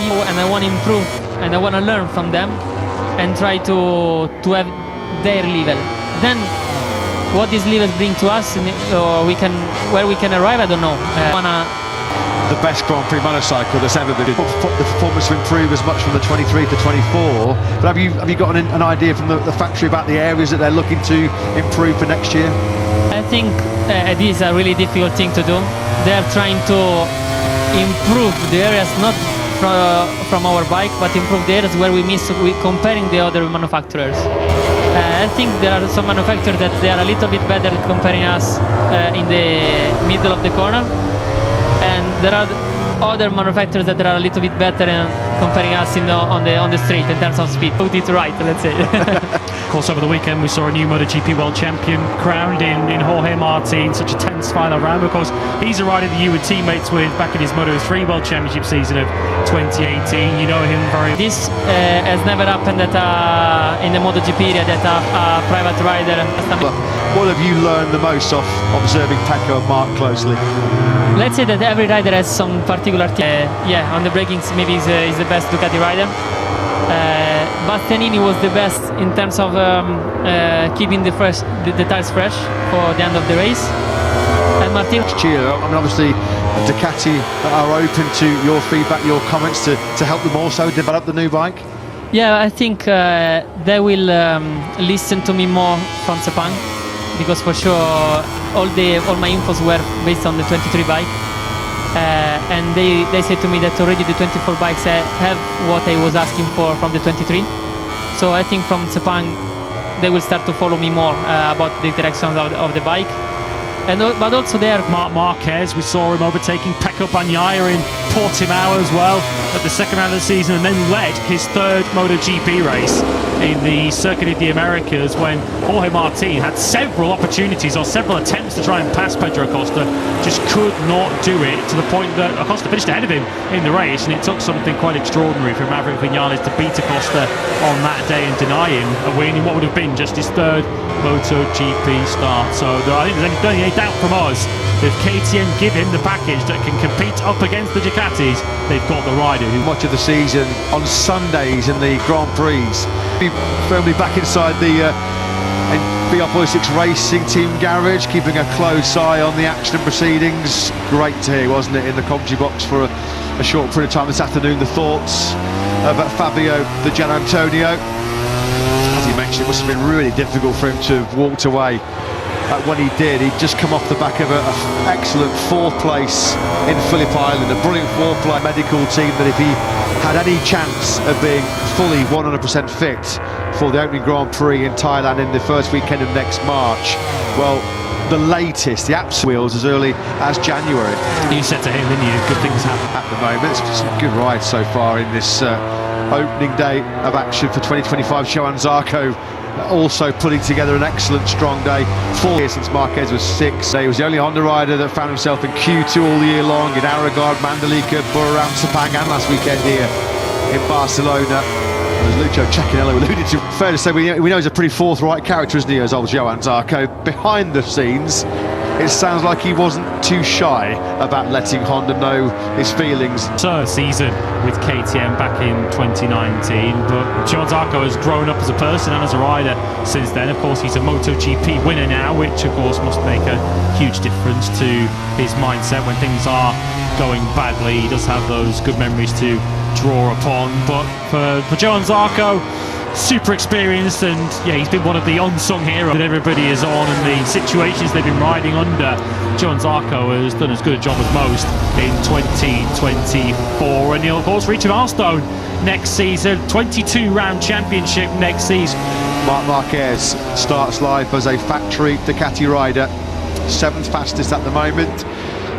and I want to improve, and I want to learn from them and try to have their level. Then what these levels bring to us, or where we can arrive, I don't know. The best Grand Prix motorcycle that's ever been. The performance will improve as much from the 23 to 24. But have you got an idea from the factory about the areas that they're looking to improve for next year? I think this is a really difficult thing to do. They're trying to improve the areas not from our bike, but improve the areas where we miss comparing the other manufacturers. I think there are some manufacturers that they are a little bit better comparing us in the middle of the corner, and there are other manufacturers that are a little bit better in comparing us on the street in terms of speed. Put it right, let's say. Of course, over the weekend we saw a new MotoGP World Champion crowned in Jorge Martin. Such a tense final round. Of course, he's a rider that you were teammates with back in his Moto3 World Championship season of 2018. You know him very. This has never happened in the MotoGP area that a private rider. What have you learned the most off observing Pecco and Mark closely? Let's say that every rider has some particular on the braking maybe he's the best Ducati rider. Bastianini was the best in terms of keeping the tires fresh for the end of the race. And Martin. I mean, obviously, Ducati are open to your feedback, your comments to help them also develop the new bike. Yeah, I think they will listen to me more from Sepang, because for sure all my infos were based on the 23 bike. And they said to me that already the 24 bikes have what I was asking for from the 23. So I think from Sepang they will start to follow me more about the directions of the bike. But also there, Marc Marquez, we saw him overtaking Pecco Bagnaia in Portimao as well at the second round of the season, and then led his third MotoGP race in the Circuit of the Americas when Jorge Martin had several opportunities or several attempts to try and pass Pedro Acosta, just could not do it, to the point that Acosta finished ahead of him in the race, and it took something quite extraordinary for Maverick Vinales to beat Acosta on that day and deny him a win in what would have been just his third MotoGP start. So I think there's only any doubt from us, if KTM give him the package that can compete up against the Ducatis, they've got the rider. Much of the season on Sundays in the Grand Prix, firmly back inside the BR46 Racing Team garage, keeping a close eye on the action and proceedings. Great to hear, wasn't it, in the commentary box for a short period of time this afternoon, the thoughts about Fabio Di Gianantonio. As he mentioned, it must have been really difficult for him to have walked away. When he did, he'd just come off the back of an excellent fourth place in Phillip Island, a brilliant fourth-place medical team that if he had any chance of being fully 100% fit for the opening Grand Prix in Thailand in the first weekend of next March, well, the latest, the absolute wheels as early as January. You said to him, didn't you, good things happen at the moment. It's some good rides so far in this opening day of action for 2025. Johann Zarco also putting together an excellent strong day. 4 years since Marquez was 6. He was the only Honda rider that found himself in Q2 all year long, in Aragard, Mandalika, Buriram, Sepang, and last weekend here in Barcelona. As Lucio Cecchinello alluded to, fair to say we know he's a pretty forthright character, isn't he, as old Johann Zarco. Behind the scenes, it sounds like he wasn't too shy about letting Honda know his feelings. So, season with KTM back in 2019, but Johann Zarco has grown up as a person and as a rider since then. Of course, he's a MotoGP winner now, which of course must make a huge difference to his mindset when things are going badly. He does have those good memories to draw upon, but for Johann Zarco, super experienced, and yeah, he's been one of the unsung heroes that everybody is on, and the situations they've been riding under. Johann Zarco has done as good a job as most in 2024, and he'll of course reach a milestone next season, 22 round championship next season. Marc Marquez starts life as a factory Ducati rider, 7th fastest at the moment.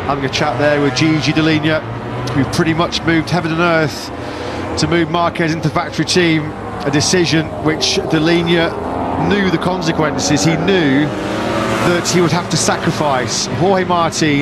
Having a chat there with Gigi Dall'Igna, who pretty much moved heaven and earth to move Marquez into factory team. A decision which Dall'Igna knew the consequences. He knew that he would have to sacrifice Jorge Martin